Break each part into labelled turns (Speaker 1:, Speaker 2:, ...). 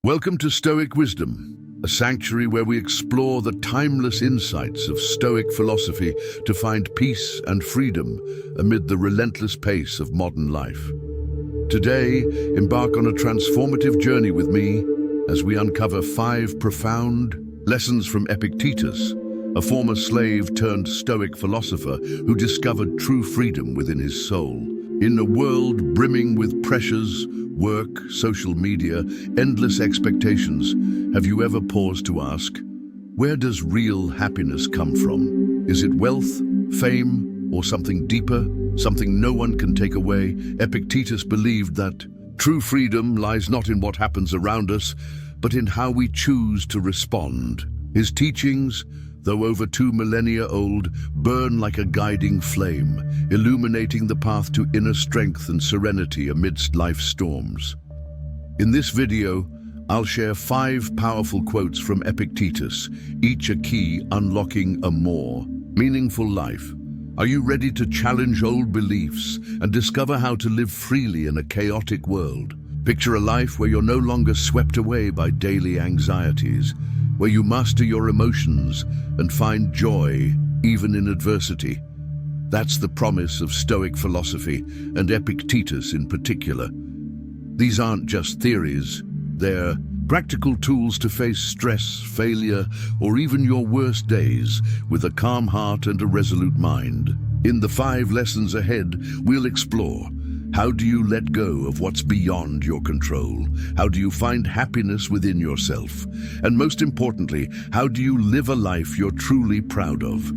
Speaker 1: Welcome to Stoic Wisdom, a sanctuary where we explore the timeless insights of Stoic philosophy to find peace and freedom amid the relentless pace of modern life. Today, embark on a transformative journey with me as we uncover 5 profound lessons from Epictetus, a former slave turned Stoic philosopher who discovered true freedom within his soul. In a world brimming with pressures, work, social media, endless expectations, have you ever paused to ask, where does real happiness come from? Is it wealth, fame, or something deeper, something no one can take away? Epictetus believed that true freedom lies not in what happens around us, but in how we choose to respond. His teachings, though over 2 millennia old, burn like a guiding flame, illuminating the path to inner strength and serenity amidst life's storms. In this video, I'll share 5 powerful quotes from Epictetus, each a key unlocking a more meaningful life. Are you ready to challenge old beliefs and discover how to live freely in a chaotic world? Picture a life where you're no longer swept away by daily anxieties, where you master your emotions and find joy even in adversity. That's the promise of Stoic philosophy, and Epictetus in particular. These aren't just theories, they're practical tools to face stress, failure, or even your worst days with a calm heart and a resolute mind. In the 5 lessons ahead, we'll explore: how do you let go of what's beyond your control? How do you find happiness within yourself? And most importantly, how do you live a life you're truly proud of?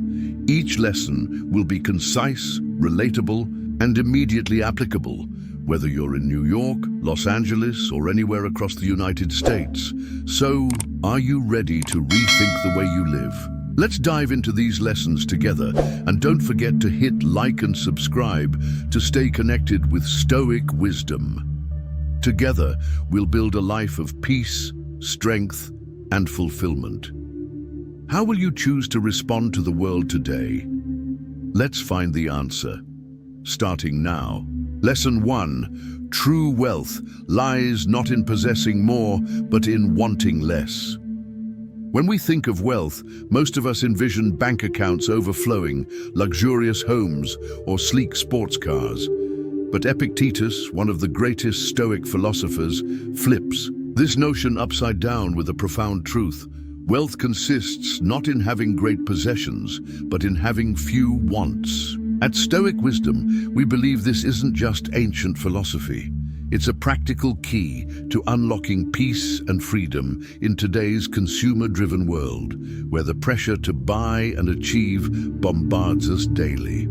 Speaker 1: Each lesson will be concise, relatable, and immediately applicable, whether you're in New York, Los Angeles, or anywhere across the United States. So, are you ready to rethink the way you live? Let's dive into these lessons together, and don't forget to hit like and subscribe to stay connected with Stoic Wisdom. Together, we'll build a life of peace, strength, and fulfillment. How will you choose to respond to the world today? Let's find the answer, starting now. Lesson 1. True wealth lies not in possessing more, but in wanting less. When we think of wealth, most of us envision bank accounts overflowing, luxurious homes, or sleek sports cars. But Epictetus, one of the greatest Stoic philosophers, flips this notion upside down with a profound truth. Wealth consists not in having great possessions, but in having few wants. At Stoic Wisdom, we believe this isn't just ancient philosophy. It's a practical key to unlocking peace and freedom in today's consumer-driven world, where the pressure to buy and achieve bombards us daily.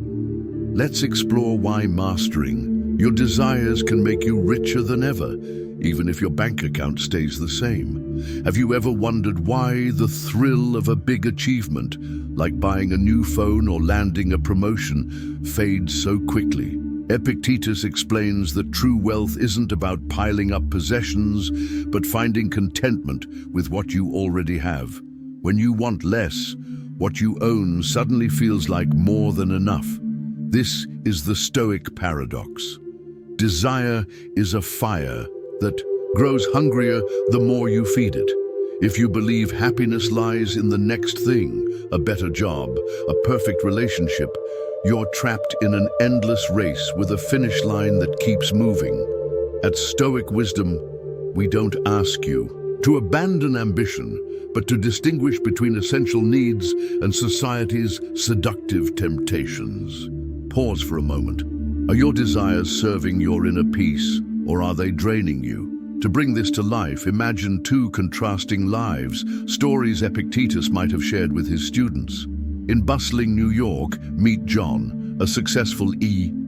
Speaker 1: Let's explore why mastering your desires can make you richer than ever, even if your bank account stays the same. Have you ever wondered why the thrill of a big achievement, like buying a new phone or landing a promotion, fades so quickly? Epictetus explains that true wealth isn't about piling up possessions, but finding contentment with what you already have. When you want less, what you own suddenly feels like more than enough. This is the Stoic paradox. Desire is a fire that grows hungrier the more you feed it. If you believe happiness lies in the next thing, a better job, a perfect relationship, you're trapped in an endless race with a finish line that keeps moving. At Stoic Wisdom, we don't ask you to abandon ambition, but to distinguish between essential needs and society's seductive temptations. Pause for a moment. Are your desires serving your inner peace, or are they draining you? To bring this to life, imagine 2 contrasting lives, stories Epictetus might have shared with his students. In bustling New York, meet John, a successful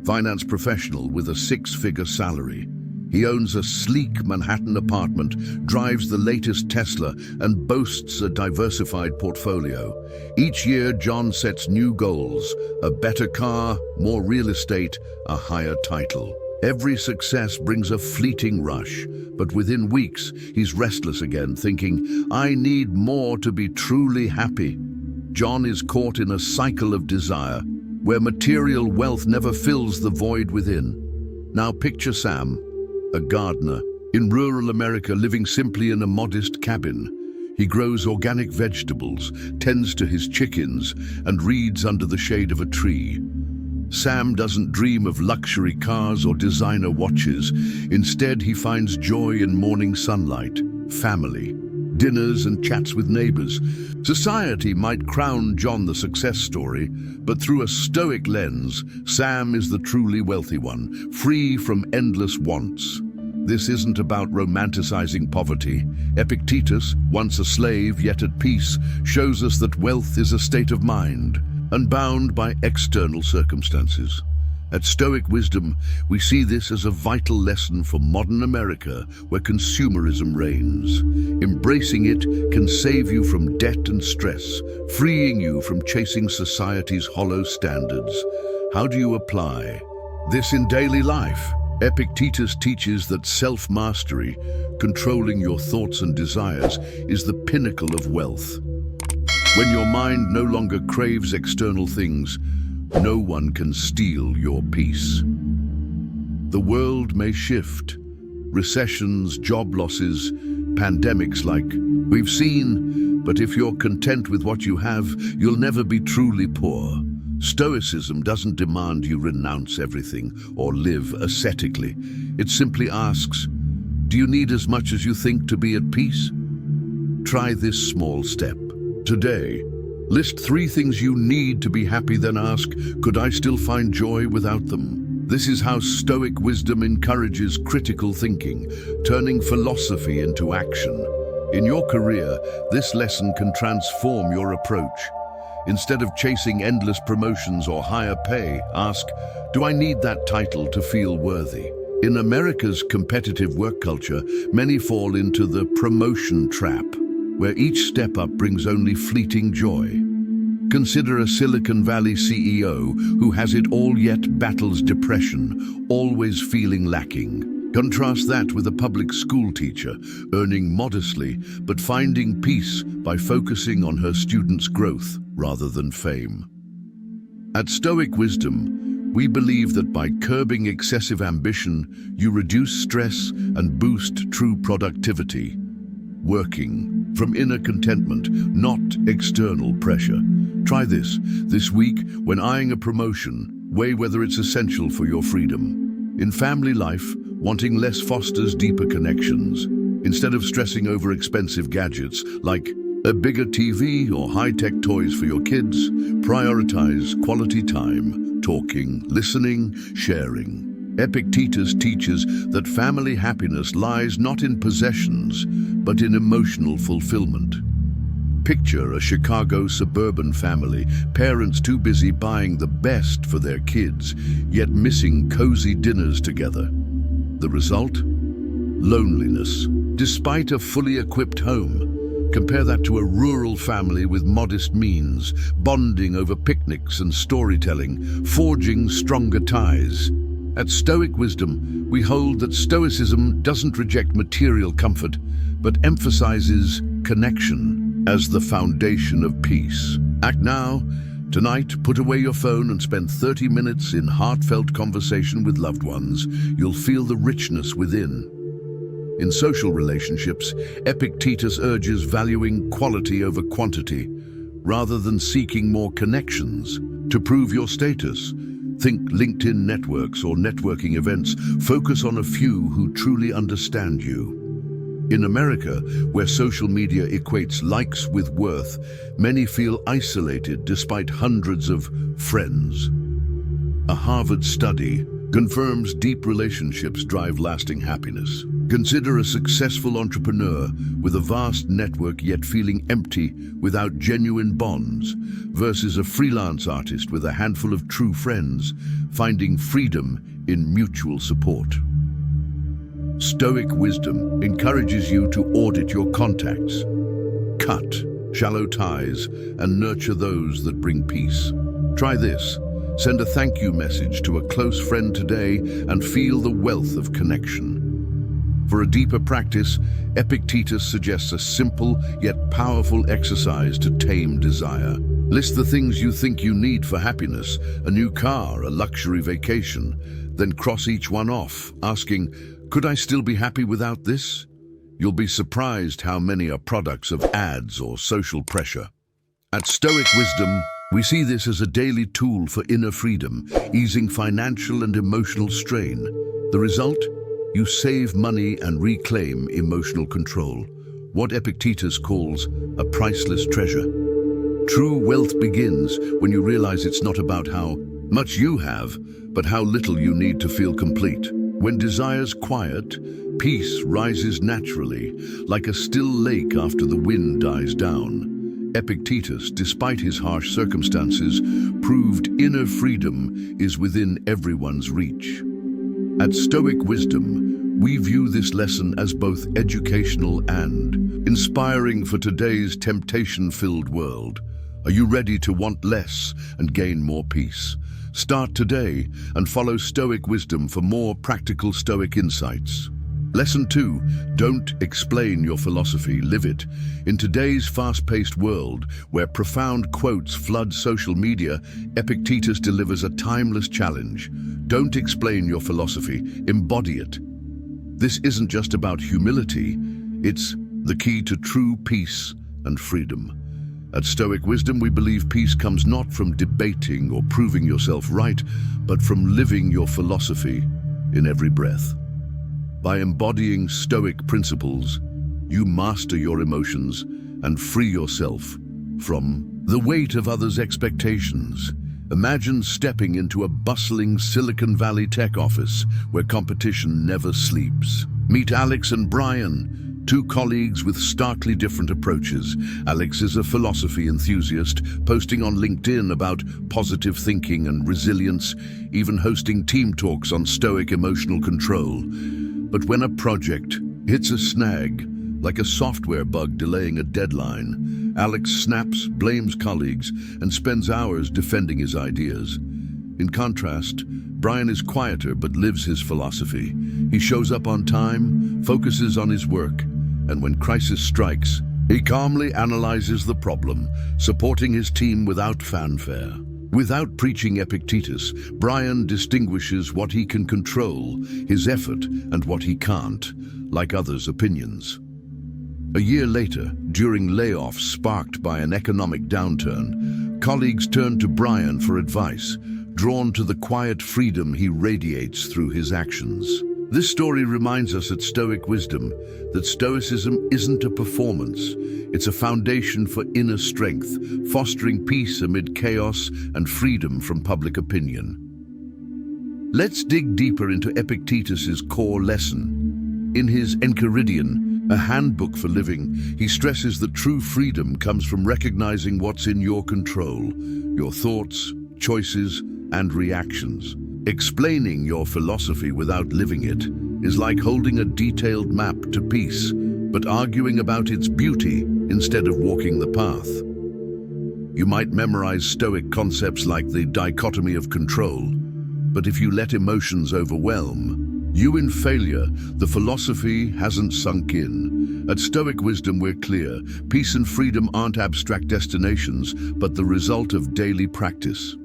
Speaker 1: finance professional with a 6-figure salary. He owns a sleek Manhattan apartment, drives the latest Tesla, and boasts a diversified portfolio. Each year, John sets new goals: a better car, more real estate, a higher title. Every success brings a fleeting rush, but within weeks, he's restless again, thinking, I need more to be truly happy. John is caught in a cycle of desire, where material wealth never fills the void within. Now picture Sam, a gardener, In rural America, living simply in a modest cabin, he grows organic vegetables, tends to his chickens, and reads under the shade of a tree. Sam doesn't dream of luxury cars or designer watches. Instead, he finds joy in morning sunlight, family, dinners, and chats with neighbors. Society might crown John the success story, but through a Stoic lens, Sam is the truly wealthy one, free from endless wants. This isn't about romanticizing poverty. Epictetus, once a slave yet at peace, shows us that wealth is a state of mind, unbound by external circumstances. At Stoic Wisdom, we see this as a vital lesson for modern America, where consumerism reigns. Embracing it can save you from debt and stress, freeing you from chasing society's hollow standards. How do you apply this in daily life? Epictetus teaches that self-mastery, controlling your thoughts and desires, is the pinnacle of wealth. When your mind no longer craves external things, no one can steal your peace. The world may shift. Recessions, job losses, pandemics like we've seen, but if you're content with what you have, you'll never be truly poor. Stoicism doesn't demand you renounce everything or live ascetically. It simply asks, do you need as much as you think to be at peace? Try this small step. Today, list 3 things you need to be happy, then ask, could I still find joy without them? This is how Stoic wisdom encourages critical thinking, turning philosophy into action. In your career, this lesson can transform your approach. Instead of chasing endless promotions or higher pay, ask, do I need that title to feel worthy? In America's competitive work culture, many fall into the promotion trap, where each step up brings only fleeting joy. Consider a Silicon Valley CEO who has it all yet battles depression, always feeling lacking. Contrast that with a public school teacher, earning modestly but finding peace by focusing on her students' growth rather than fame. At Stoic Wisdom, we believe that by curbing excessive ambition, you reduce stress and boost true productivity. Working from inner contentment, not external pressure. Try this. This week, when eyeing a promotion, weigh whether it's essential for your freedom. In family life, wanting less fosters deeper connections. Instead of stressing over expensive gadgets like a bigger TV or high-tech toys for your kids, prioritize quality time, talking, listening, sharing. Epictetus teaches that family happiness lies not in possessions, but in emotional fulfillment. Picture a Chicago suburban family, parents too busy buying the best for their kids, yet missing cozy dinners together. The result? Loneliness, despite a fully equipped home. Compare that to a rural family with modest means, bonding over picnics and storytelling, forging stronger ties. At Stoic Wisdom, we hold that Stoicism doesn't reject material comfort, but emphasizes connection as the foundation of peace. Act now. Tonight, put away your phone and spend 30 minutes in heartfelt conversation with loved ones. You'll feel the richness within. In social relationships, Epictetus urges valuing quality over quantity, rather than seeking more connections. To prove your status, think LinkedIn networks or networking events. Focus on a few who truly understand you. In America, where social media equates likes with worth, many feel isolated despite hundreds of friends. A Harvard study confirms deep relationships drive lasting happiness. Consider a successful entrepreneur with a vast network yet feeling empty without genuine bonds, versus a freelance artist with a handful of true friends, finding freedom in mutual support. Stoic wisdom encourages you to audit your contacts, cut shallow ties, and nurture those that bring peace. Try this. Send a thank you message to a close friend today and feel the wealth of connection. For a deeper practice, Epictetus suggests a simple yet powerful exercise to tame desire. List the things you think you need for happiness: a new car, a luxury vacation. Then cross each one off, asking, Could I still be happy without this? You'll be surprised how many are products of ads or social pressure. At Stoic Wisdom, we see this as a daily tool for inner freedom, easing financial and emotional strain. The result? You save money and reclaim emotional control, what Epictetus calls a priceless treasure. True wealth begins when you realize it's not about how much you have, but how little you need to feel complete. When desires quiet, peace rises naturally, like a still lake after the wind dies down. Epictetus, despite his harsh circumstances, proved inner freedom is within everyone's reach. At Stoic Wisdom, we view this lesson as both educational and inspiring for today's temptation-filled world. Are you ready to want less and gain more peace? Start today and follow Stoic Wisdom for more practical Stoic insights. Lesson 2. Don't explain your philosophy, live it. In today's fast-paced world, where profound quotes flood social media, Epictetus delivers a timeless challenge. Don't explain your philosophy, embody it. This isn't just about humility, it's the key to true peace and freedom. At Stoic Wisdom, we believe peace comes not from debating or proving yourself right, but from living your philosophy in every breath. By embodying Stoic principles, you master your emotions and free yourself from the weight of others' expectations. Imagine stepping into a bustling Silicon Valley tech office where competition never sleeps. Meet Alex and Brian, two colleagues with starkly different approaches. Alex is a philosophy enthusiast, posting on LinkedIn about positive thinking and resilience, even hosting team talks on Stoic emotional control. But when a project hits a snag, like a software bug delaying a deadline, Alex snaps, blames colleagues, and spends hours defending his ideas. In contrast, Brian is quieter but lives his philosophy. He shows up on time, focuses on his work, and when crisis strikes, he calmly analyzes the problem, supporting his team without fanfare. Without preaching Epictetus, Brian distinguishes what he can control, his effort, and what he can't, like others' opinions. A year later, during layoffs sparked by an economic downturn, colleagues turned to Brian for advice, drawn to the quiet freedom he radiates through his actions. This story reminds us at Stoic Wisdom that Stoicism isn't a performance. It's a foundation for inner strength, fostering peace amid chaos and freedom from public opinion. Let's dig deeper into Epictetus's core lesson. In his Enchiridion, a handbook for living, he stresses that true freedom comes from recognizing what's in your control, your thoughts, choices, and reactions. Explaining your philosophy without living it is like holding a detailed map to peace, but arguing about its beauty instead of walking the path. You might memorize Stoic concepts like the dichotomy of control, but if you let emotions overwhelm you in failure, the philosophy hasn't sunk in. At Stoic Wisdom, we're clear. Peace and freedom aren't abstract destinations, but the result of daily practice.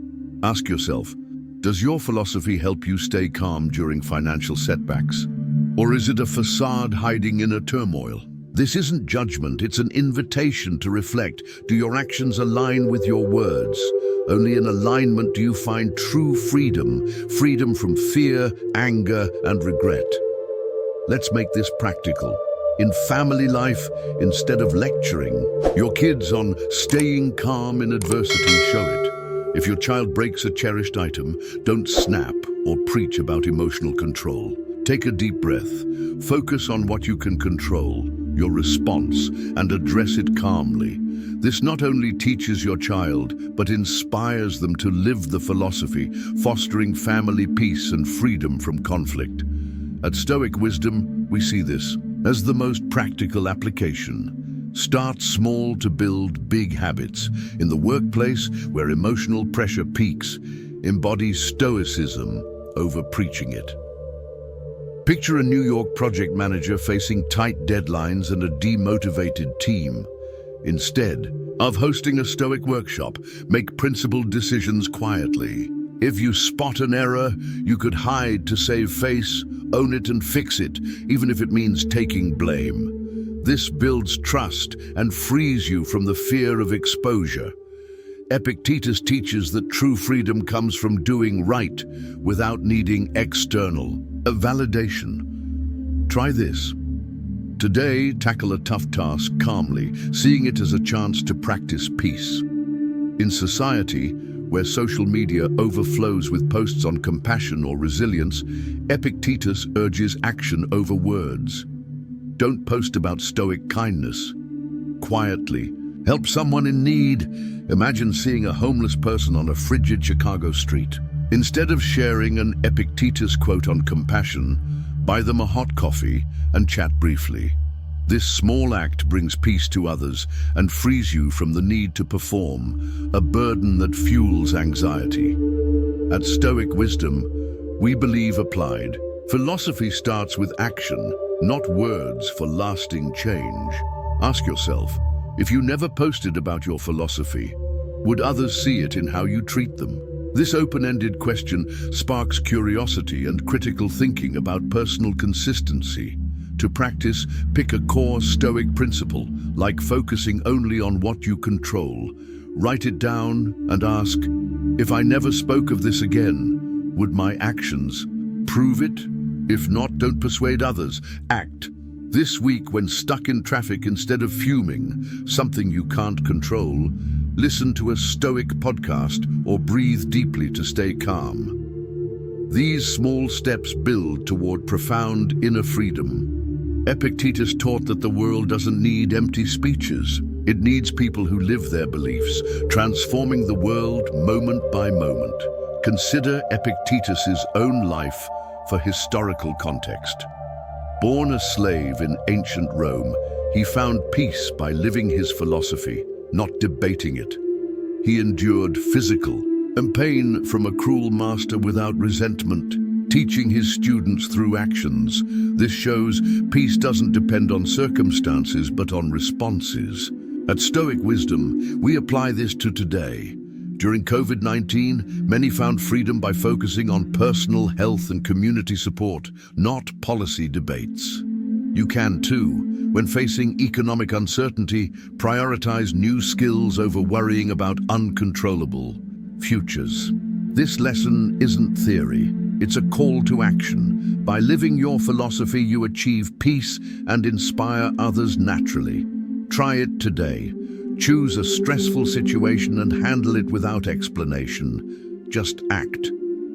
Speaker 1: Ask yourself, does your philosophy help you stay calm during financial setbacks? Or is it a facade hiding inner turmoil? This isn't judgment, it's an invitation to reflect. Do your actions align with your words? Only in alignment do you find true freedom, freedom from fear, anger, and regret. Let's make this practical. In family life, instead of lecturing your kids on staying calm in adversity, show it. If your child breaks a cherished item, don't snap or preach about emotional control. Take a deep breath, focus on what you can control, your response, and address it calmly. This not only teaches your child, but inspires them to live the philosophy, fostering family peace and freedom from conflict. At Stoic Wisdom, we see this as the most practical application. Start small to build big habits. In the workplace, where emotional pressure peaks, embody Stoicism over preaching it. Picture a New York project manager facing tight deadlines and a demotivated team. Instead of hosting a Stoic workshop, make principled decisions quietly. If you spot an error, you could hide to save face, own it and fix it, even if it means taking blame. This builds trust and frees you from the fear of exposure. Epictetus teaches that true freedom comes from doing right without needing external validation. Try this. Today, tackle a tough task calmly, seeing it as a chance to practice peace. In society, where social media overflows with posts on compassion or resilience, Epictetus urges action over words. Don't post about stoic kindness. Quietly, help someone in need. Imagine seeing a homeless person on a frigid Chicago street. Instead of sharing an Epictetus quote on compassion, buy them a hot coffee and chat briefly. This small act brings peace to others and frees you from the need to perform, a burden that fuels anxiety. At Stoic Wisdom, we believe applied. Philosophy starts with action, not words for lasting change. Ask yourself, if you never posted about your philosophy, would others see it in how you treat them? This open-ended question sparks curiosity and critical thinking about personal consistency. To practice, pick a core Stoic principle, like focusing only on what you control. Write it down and ask, if I never spoke of this again, would my actions prove it? If not, don't persuade others. Act. This week, when stuck in traffic, instead of fuming, something you can't control, listen to a Stoic podcast or breathe deeply to stay calm. These small steps build toward profound inner freedom. Epictetus taught that the world doesn't need empty speeches. It needs people who live their beliefs, transforming the world moment by moment. Consider Epictetus's own life for historical context. Born a slave in ancient Rome, he found peace by living his philosophy, not debating it. He endured physical and pain from a cruel master without resentment, teaching his students through actions. This shows peace doesn't depend on circumstances, but on responses. At Stoic Wisdom, we apply this to today. During COVID-19, many found freedom by focusing on personal health and community support, not policy debates. You can too. When facing economic uncertainty, prioritize new skills over worrying about uncontrollable futures. This lesson isn't theory. It's a call to action. By living your philosophy, you achieve peace and inspire others naturally. Try it today. Choose a stressful situation and handle it without explanation. Just act.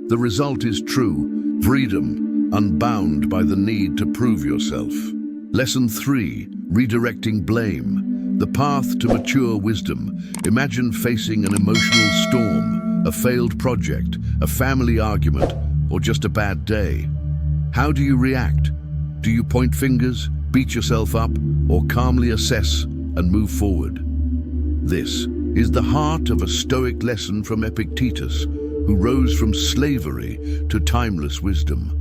Speaker 1: The result is true freedom, unbound by the need to prove yourself. Lesson 3. Redirecting blame. The path to mature wisdom. Imagine facing an emotional storm, a failed project, a family argument, or just a bad day. How do you react? Do you point fingers, beat yourself up, or calmly assess and move forward? This is the heart of a Stoic lesson from Epictetus, who rose from slavery to timeless wisdom.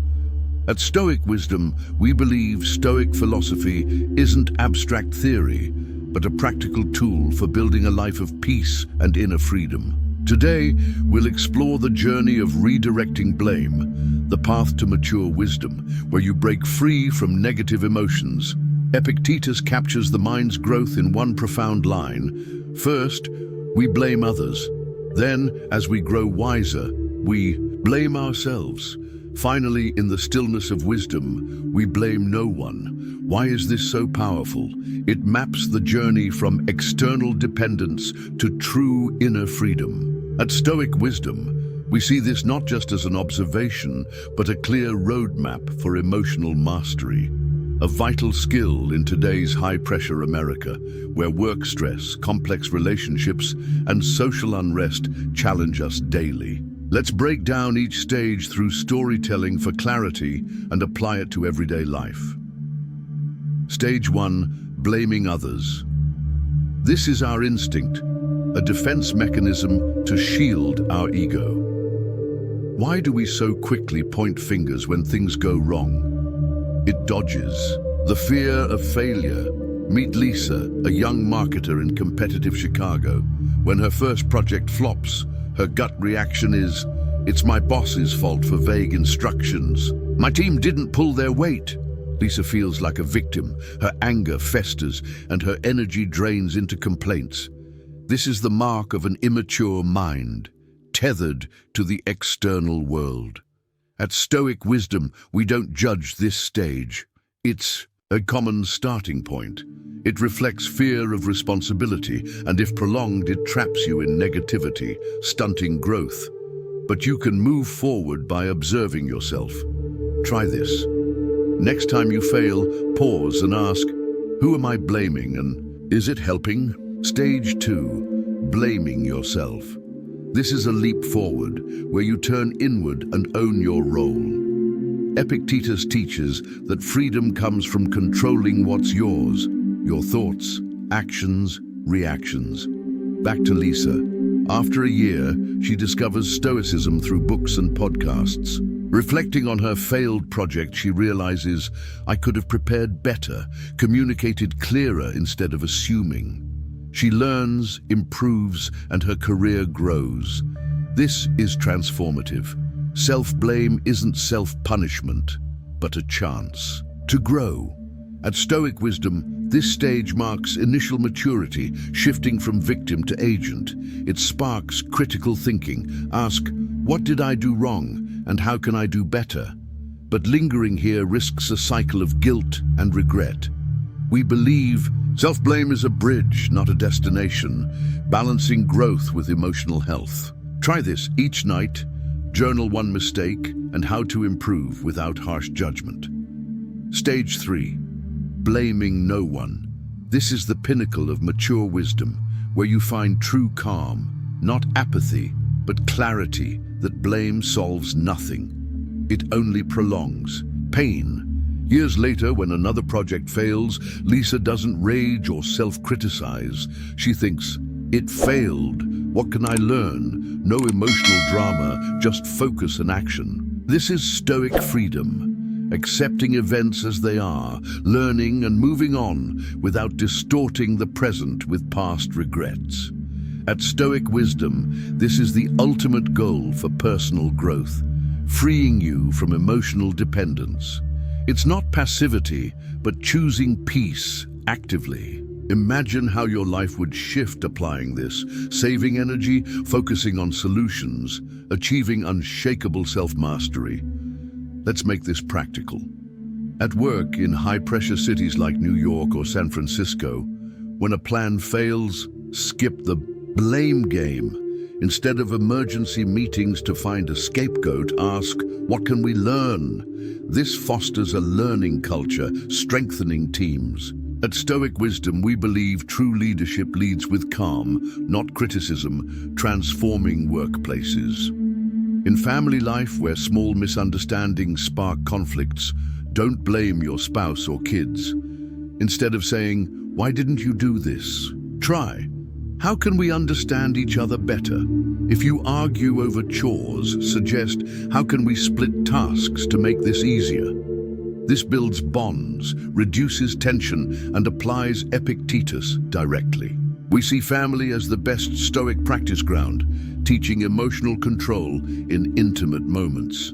Speaker 1: At Stoic Wisdom, we believe Stoic philosophy isn't abstract theory, but a practical tool for building a life of peace and inner freedom. Today, we'll explore the journey of redirecting blame, the path to mature wisdom, where you break free from negative emotions. Epictetus captures the mind's growth in one profound line. First, we blame others. Then, as we grow wiser, we blame ourselves. Finally, in the stillness of wisdom, we blame no one. Why is this so powerful? It maps the journey from external dependence to true inner freedom. At Stoic Wisdom, we see this not just as an observation, but a clear roadmap for emotional mastery. A vital skill in today's high-pressure America, where work stress, complex relationships, and social unrest challenge us daily. Let's break down each stage through storytelling for clarity and apply it to everyday life. Stage 1. Blaming others. This is our instinct, a defense mechanism to shield our ego. Why do we so quickly point fingers when things go wrong? It dodges the fear of failure. Meet Lisa, a young marketer in competitive Chicago. When her first project flops, her gut reaction is, It's my boss's fault for vague instructions. My team didn't pull their weight. Lisa feels like a victim. Her anger festers and her energy drains into complaints. This is the mark of an immature mind, tethered to the external world. At Stoic Wisdom, we don't judge this stage. It's a common starting point. It reflects fear of responsibility, and if prolonged, it traps you in negativity, stunting growth. But you can move forward by observing yourself. Try this. Next time you fail, pause and ask, who am I blaming and is it helping? Stage 2, blaming yourself. This is a leap forward, where you turn inward and own your role. Epictetus teaches that freedom comes from controlling what's yours, your thoughts, actions, reactions. Back to Lisa. After a year, she discovers Stoicism through books and podcasts. Reflecting on her failed project, she realizes, I could have prepared better, communicated clearer instead of assuming. She learns, improves, and her career grows. This is transformative. Self-blame isn't self-punishment, but a chance to grow. At Stoic Wisdom, this stage marks initial maturity, shifting from victim to agent. It sparks critical thinking. Ask, what did I do wrong, and how can I do better? But lingering here risks a cycle of guilt and regret. We believe self-blame is a bridge, not a destination, balancing growth with emotional health. Try this each night. Journal one mistake and how to improve without harsh judgment. Stage 3. Blaming no one. This is the pinnacle of mature wisdom, where you find true calm, not apathy, but clarity that blame solves nothing. It only prolongs pain. Years later, when another project fails, Lisa doesn't rage or self-criticize. She thinks, it failed. What can I learn? No emotional drama, just focus and action. This is Stoic freedom, accepting events as they are, learning and moving on without distorting the present with past regrets. At Stoic Wisdom, this is the ultimate goal for personal growth, freeing you from emotional dependence. It's not passivity, but choosing peace actively. Imagine how your life would shift applying this, saving energy, focusing on solutions, achieving unshakable self-mastery. Let's make this practical. At work, in high-pressure cities like New York or San Francisco, when a plan fails, skip the blame game. Instead of emergency meetings to find a scapegoat, ask, what can we learn? This fosters a learning culture, strengthening teams. At Stoic Wisdom, we believe true leadership leads with calm, not criticism, transforming workplaces. In family life, where small misunderstandings spark conflicts, don't blame your spouse or kids. Instead of saying, why didn't you do this? Try, how can we understand each other better? If you argue over chores, suggest, how can we split tasks to make this easier? This builds bonds, reduces tension, and applies Epictetus directly. We see family as the best Stoic practice ground, teaching emotional control in intimate moments.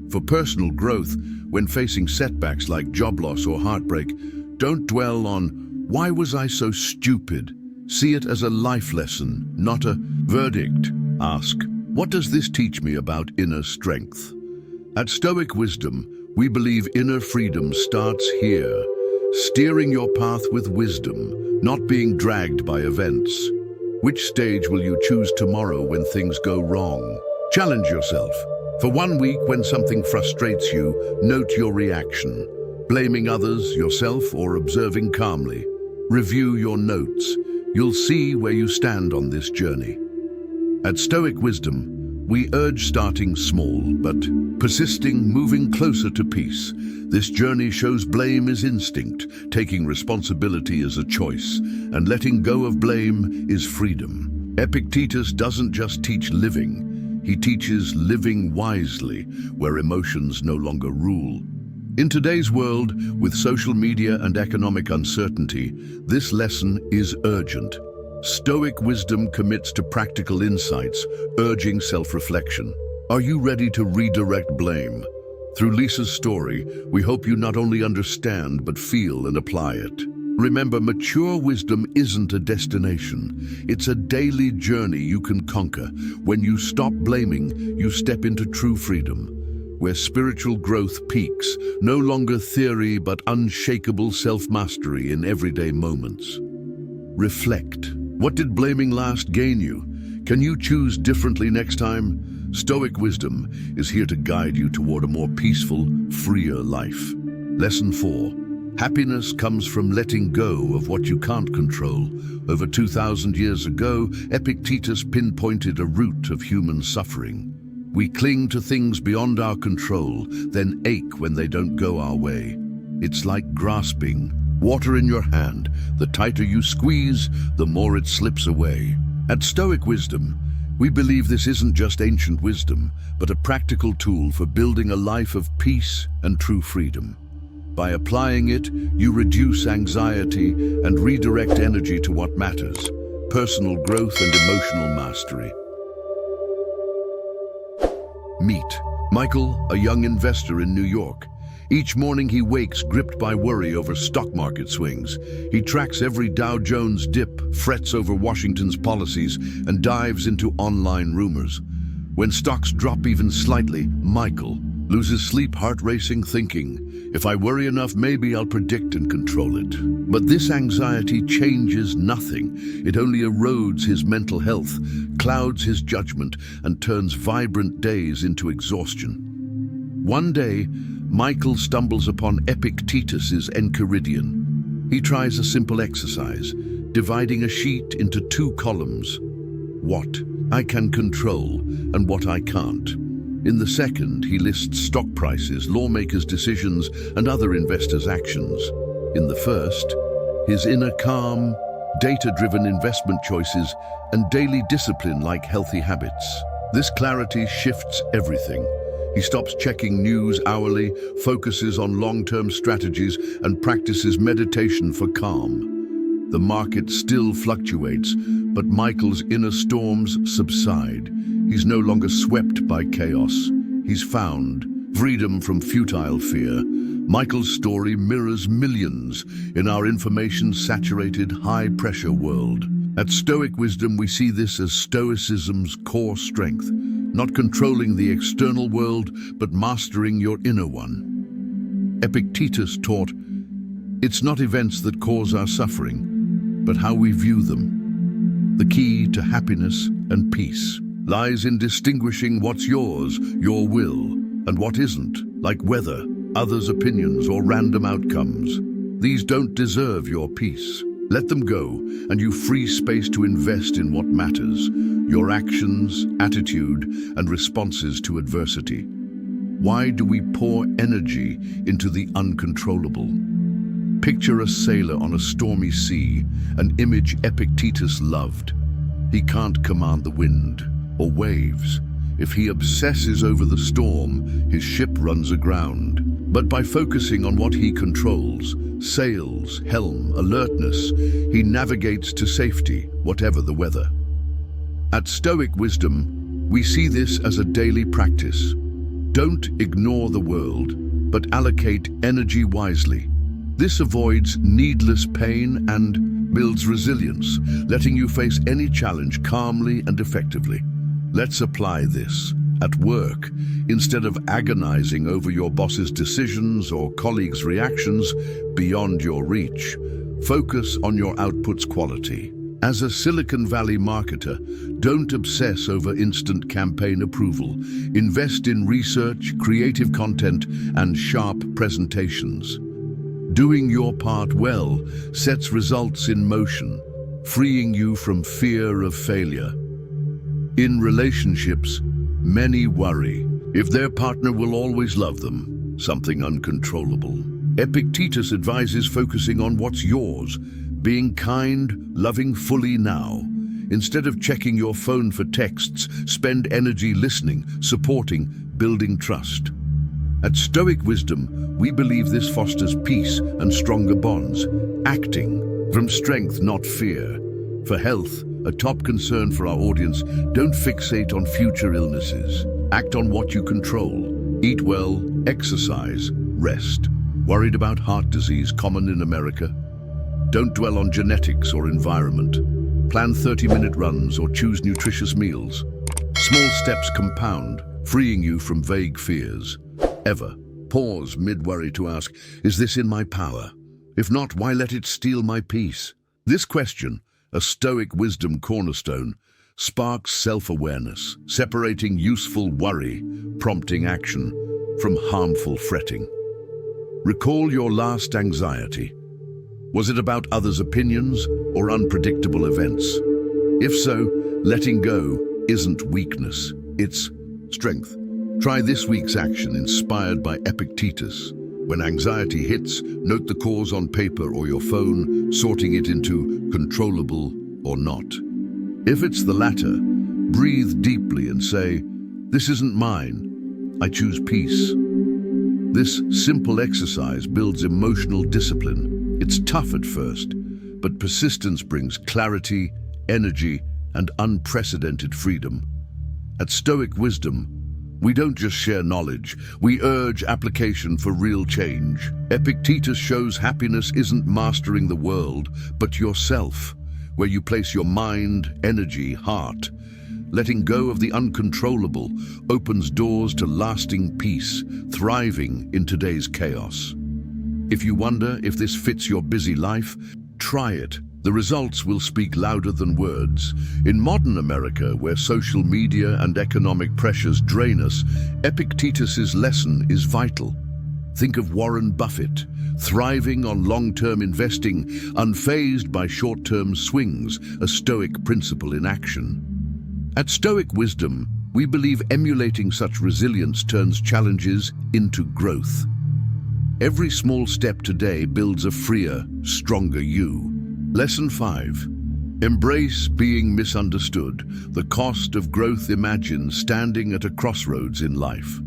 Speaker 1: For personal growth, when facing setbacks like job loss or heartbreak, don't dwell on, why was I so stupid? See it as a life lesson, not a verdict. Ask, what does this teach me about inner strength? At Stoic Wisdom, we believe inner freedom starts here, steering your path with wisdom, not being dragged by events. Which stage will you choose tomorrow when things go wrong? Challenge yourself. For 1 week, when something frustrates you, note your reaction. Blaming others, yourself, or observing calmly. Review your notes. You'll see where you stand on this journey. At Stoic Wisdom, we urge starting small, but persisting, moving closer to peace. This journey shows blame is instinct, taking responsibility is a choice, and letting go of blame is freedom. Epictetus doesn't just teach living, he teaches living wisely, where emotions no longer rule. In today's world, with social media and economic uncertainty, this lesson is urgent. Stoic Wisdom commits to practical insights, urging self-reflection. Are you ready to redirect blame? Through Lisa's story, we hope you not only understand but feel and apply it. Remember, mature wisdom isn't a destination. It's a daily journey you can conquer. When you stop blaming, you step into true freedom, where spiritual growth peaks, no longer theory but unshakable self-mastery in everyday moments. Reflect. What did blaming last gain you? Can you choose differently next time? Stoic wisdom is here to guide you toward a more peaceful, freer life. Lesson 4. Happiness comes from letting go of what you can't control. Over 2,000 years ago, Epictetus pinpointed a root of human suffering. We cling to things beyond our control, then ache when they don't go our way. It's like grasping water in your hand. The tighter you squeeze, the more it slips away. At Stoic Wisdom, we believe this isn't just ancient wisdom, but a practical tool for building a life of peace and true freedom. By applying it, you reduce anxiety and redirect energy to what matters: personal growth and emotional mastery. Meet Michael, a young investor in New York. Each morning he wakes gripped by worry over stock market swings. He tracks every Dow Jones dip, frets over Washington's policies, and dives into online rumors. When stocks drop even slightly, Michael loses sleep, heart racing, thinking, if I worry enough, maybe I'll predict and control it. But this anxiety changes nothing. It only erodes his mental health, clouds his judgment, and turns vibrant days into exhaustion. One day, Michael stumbles upon Epictetus's Enchiridion. He tries a simple exercise, dividing a sheet into 2 columns: what I can control and what I can't. In the second, he lists stock prices, lawmakers' decisions, and other investors' actions. In the first, his inner calm, data-driven investment choices, and daily discipline like healthy habits. This clarity shifts everything. He stops checking news hourly, focuses on long-term strategies, and practices meditation for calm. The market still fluctuates, but Michael's inner storms subside. He's no longer swept by chaos. He's found freedom from futile fear. Michael's story mirrors millions in our information-saturated, high-pressure world. At Stoic Wisdom, we see this as Stoicism's core strength, not controlling the external world, but mastering your inner one. Epictetus taught, it's not events that cause our suffering, but how we view them. The key to happiness and peace lies in distinguishing what's yours, your will, and what isn't, like weather, others' opinions, or random outcomes. These don't deserve your peace. Let them go, and you free space to invest in what matters: your actions, attitude, and responses to adversity. Why do we pour energy into the uncontrollable? Picture a sailor on a stormy sea, an image Epictetus loved. He can't command the wind or waves. If he obsesses over the storm, his ship runs aground. But by focusing on what he controls, sails, helm, alertness, he navigates to safety, whatever the weather. At Stoic Wisdom, we see this as a daily practice. Don't ignore the world, but allocate energy wisely. This avoids needless pain and builds resilience, letting you face any challenge calmly and effectively. Let's apply this at work. Instead of agonizing over your boss's decisions or colleagues' reactions beyond your reach, focus on your output's quality. As a Silicon Valley marketer, don't obsess over instant campaign approval. Invest in research, creative content, and sharp presentations. Doing your part well sets results in motion, freeing you from fear of failure. In relationships, many worry if their partner will always love them, something uncontrollable. Epictetus advises focusing on what's yours, being kind, loving fully now. Instead of checking your phone for texts, spend energy listening, supporting, building trust. At Stoic Wisdom, we believe this fosters peace and stronger bonds, acting from strength, not fear. For health, a top concern for our audience, don't fixate on future illnesses. Act on what you control. Eat well, exercise, rest. Worried about heart disease common in America? Don't dwell on genetics or environment. Plan 30-minute runs or choose nutritious meals. Small steps compound, freeing you from vague fears. Ever pause mid-worry to ask, is this in my power? If not, why let it steal my peace? This question, a Stoic wisdom cornerstone, sparks self-awareness, separating useful worry, prompting action, from harmful fretting. Recall your last anxiety. Was it about others' opinions or unpredictable events? If so, letting go isn't weakness, it's strength. Try this week's action inspired by Epictetus. When anxiety hits, note the cause on paper or your phone, sorting it into controllable or not. If it's the latter, breathe deeply and say, "This isn't mine. I choose peace." This simple exercise builds emotional discipline. It's tough at first, but persistence brings clarity, energy, and unprecedented freedom. At Stoic Wisdom, we don't just share knowledge, we urge application for real change. Epictetus shows happiness isn't mastering the world, but yourself, where you place your mind, energy, heart. Letting go of the uncontrollable opens doors to lasting peace, thriving in today's chaos. If you wonder if this fits your busy life, try it. The results will speak louder than words. In modern America, where social media and economic pressures drain us, Epictetus's lesson is vital. Think of Warren Buffett, thriving on long-term investing, unfazed by short-term swings, a Stoic principle in action. At Stoic Wisdom, we believe emulating such resilience turns challenges into growth. Every small step today builds a freer, stronger you. Lesson 5. Embrace being misunderstood, the cost of growth. Imagine standing at a crossroads in life.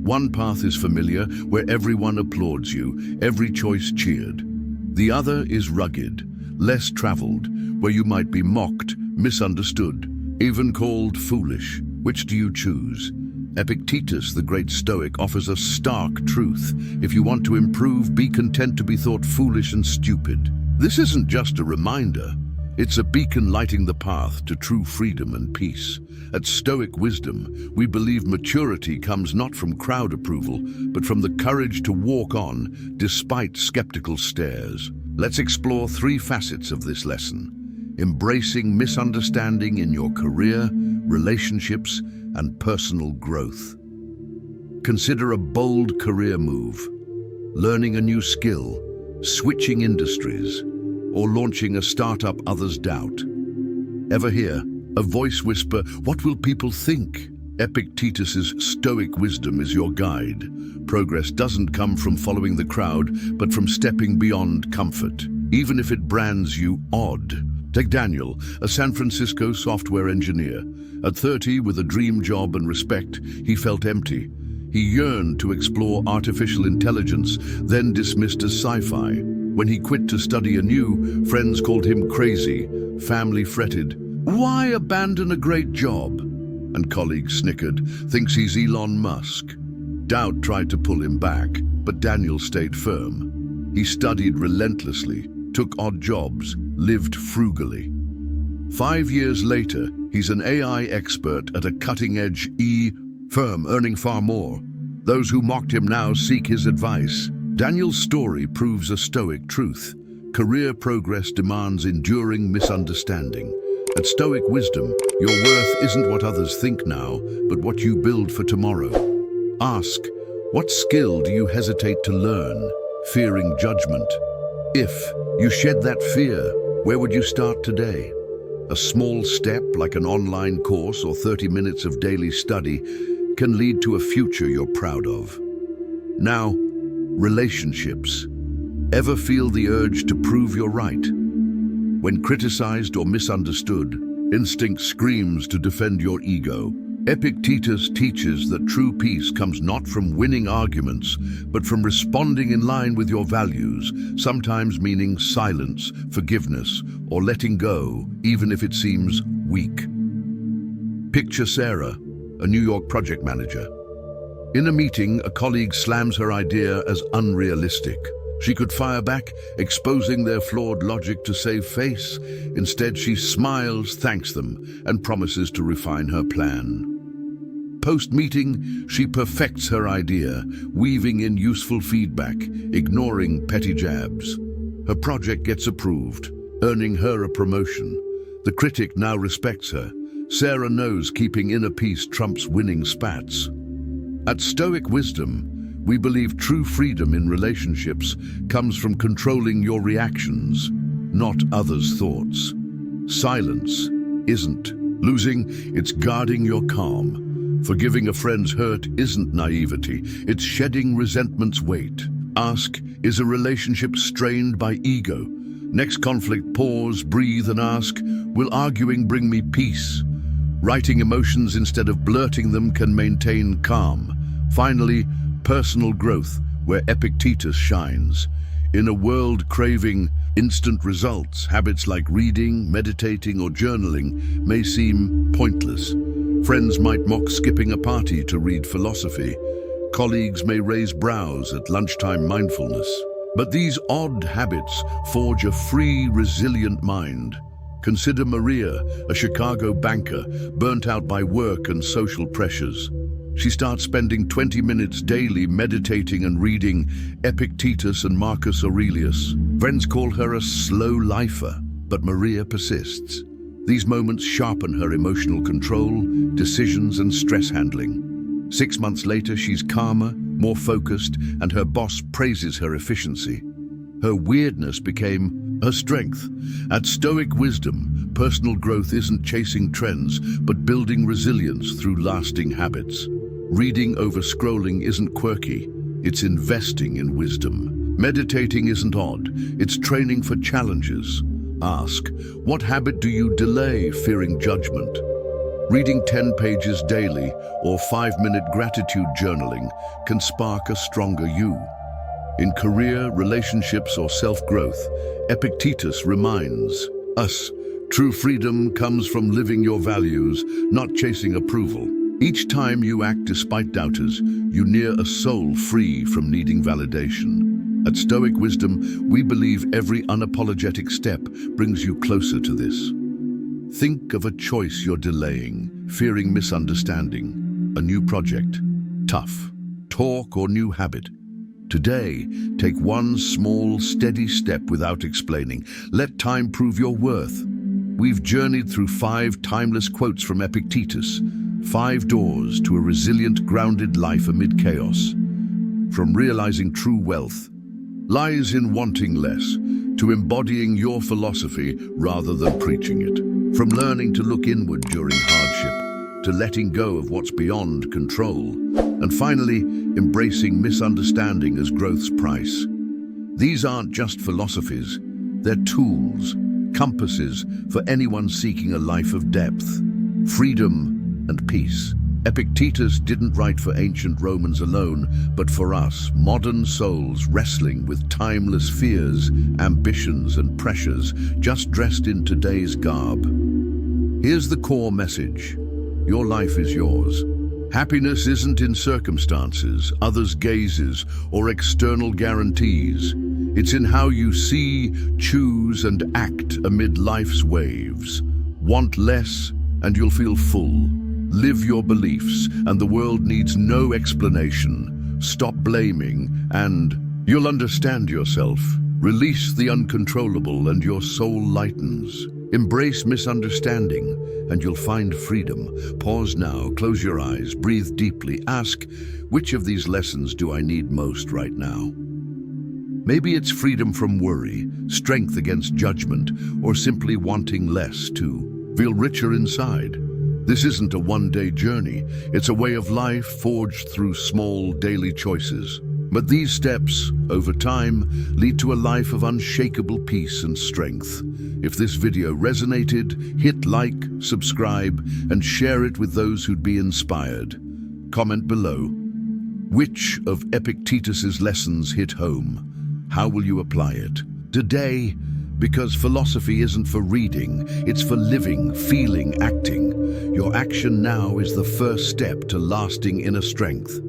Speaker 1: One path is familiar, where everyone applauds you, every choice cheered. The other is rugged, less traveled, where you might be mocked, misunderstood, even called foolish. Which do you choose? Epictetus, the great Stoic, offers a stark truth. If you want to improve, be content to be thought foolish and stupid. This isn't just a reminder, it's a beacon lighting the path to true freedom and peace. At Stoic Wisdom, we believe maturity comes not from crowd approval, but from the courage to walk on despite skeptical stares. Let's explore 3 facets of this lesson: embracing misunderstanding in your career, relationships, and personal growth. Consider a bold career move, learning a new skill, switching industries, or launching a startup others doubt. Ever hear a voice whisper, "What will people think?" Epictetus's Stoic wisdom is your guide. Progress doesn't come from following the crowd, but from stepping beyond comfort, even if it brands you odd. Take Daniel, a San Francisco software engineer. At 30, with a dream job and respect, he felt empty. He yearned to explore artificial intelligence, then dismissed as sci-fi. When he quit to study anew, friends called him crazy, family fretted, "Why abandon a great job?" And colleagues snickered, "Thinks he's Elon Musk." Doubt tried to pull him back, but Daniel stayed firm. He studied relentlessly, took odd jobs, lived frugally. 5 years later, he's an AI expert at a cutting-edge firm, earning far more. Those who mocked him now seek his advice. Daniel's story proves a Stoic truth. Career progress demands enduring misunderstanding. At Stoic Wisdom, your worth isn't what others think now, but what you build for tomorrow. Ask, what skill do you hesitate to learn, fearing judgment? If you shed that fear, where would you start today? A small step, like an online course or 30 minutes of daily study, can lead to a future you're proud of. Now, relationships. Ever feel the urge to prove you're right? When criticized or misunderstood, instinct screams to defend your ego. Epictetus teaches that true peace comes not from winning arguments, but from responding in line with your values, sometimes meaning silence, forgiveness, or letting go, even if it seems weak. Picture Sarah, a New York project manager. In a meeting, a colleague slams her idea as unrealistic. She could fire back, exposing their flawed logic to save face. Instead, she smiles, thanks them, and promises to refine her plan. Post-meeting, she perfects her idea, weaving in useful feedback, ignoring petty jabs. Her project gets approved, earning her a promotion. The critic now respects her. Sarah knows keeping inner peace trumps winning spats. At Stoic Wisdom, we believe true freedom in relationships comes from controlling your reactions, not others' thoughts. Silence isn't losing, it's guarding your calm. Forgiving a friend's hurt isn't naivety, it's shedding resentment's weight. Ask, is a relationship strained by ego? Next conflict, pause, breathe and ask, will arguing bring me peace? Writing emotions instead of blurting them can maintain calm. Finally, personal growth, where Epictetus shines. In a world craving instant results, habits like reading, meditating, or journaling may seem pointless. Friends might mock skipping a party to read philosophy. Colleagues may raise brows at lunchtime mindfulness. But these odd habits forge a free, resilient mind. Consider Maria, a Chicago banker, burnt out by work and social pressures. She starts spending 20 minutes daily meditating and reading Epictetus and Marcus Aurelius. Friends call her a slow lifer, but Maria persists. These moments sharpen her emotional control, decisions, and stress handling. 6 months later, she's calmer, more focused, and her boss praises her efficiency. Her weirdness became her strength. At Stoic Wisdom, personal growth isn't chasing trends, but building resilience through lasting habits. Reading over scrolling isn't quirky, it's investing in wisdom. Meditating isn't odd, it's training for challenges. Ask, what habit do you delay fearing judgment? Reading 10 pages daily or 5-minute gratitude journaling can spark a stronger you. In career, relationships, or self-growth, Epictetus reminds us, true freedom comes from living your values, not chasing approval. Each time you act despite doubters, you near a soul free from needing validation. At Stoic Wisdom, we believe every unapologetic step brings you closer to this. Think of a choice you're delaying, fearing misunderstanding, a new project, tough, talk, or new habit. Today, take one small, steady step without explaining. Let time prove your worth. We've journeyed through 5 timeless quotes from Epictetus, 5 doors to a resilient, grounded life amid chaos. From realizing true wealth lies in wanting less, to embodying your philosophy rather than preaching it. From learning to look inward during hardship, to letting go of what's beyond control. And finally, embracing misunderstanding as growth's price. These aren't just philosophies, they're tools, compasses for anyone seeking a life of depth, freedom, and peace. Epictetus didn't write for ancient Romans alone, but for us, modern souls wrestling with timeless fears, ambitions, and pressures, just dressed in today's garb. Here's the core message. Your life is yours. Happiness isn't in circumstances, others' gazes, or external guarantees. It's in how you see, choose, and act amid life's waves. Want less, and you'll feel full. Live your beliefs, and the world needs no explanation. Stop blaming, and you'll understand yourself. Release the uncontrollable, and your soul lightens. Embrace misunderstanding, and you'll find freedom. Pause now, close your eyes, breathe deeply. Ask, which of these lessons do I need most right now? Maybe it's freedom from worry, strength against judgment, or simply wanting less to feel richer inside. This isn't a one-day journey. It's a way of life forged through small daily choices. But these steps, over time, lead to a life of unshakable peace and strength. If this video resonated, hit like, subscribe, and share it with those who'd be inspired. Comment below. Which of Epictetus's lessons hit home? How will you apply it? Today, Because philosophy isn't for reading, it's for living, feeling, acting. Your action now is the first step to lasting inner strength.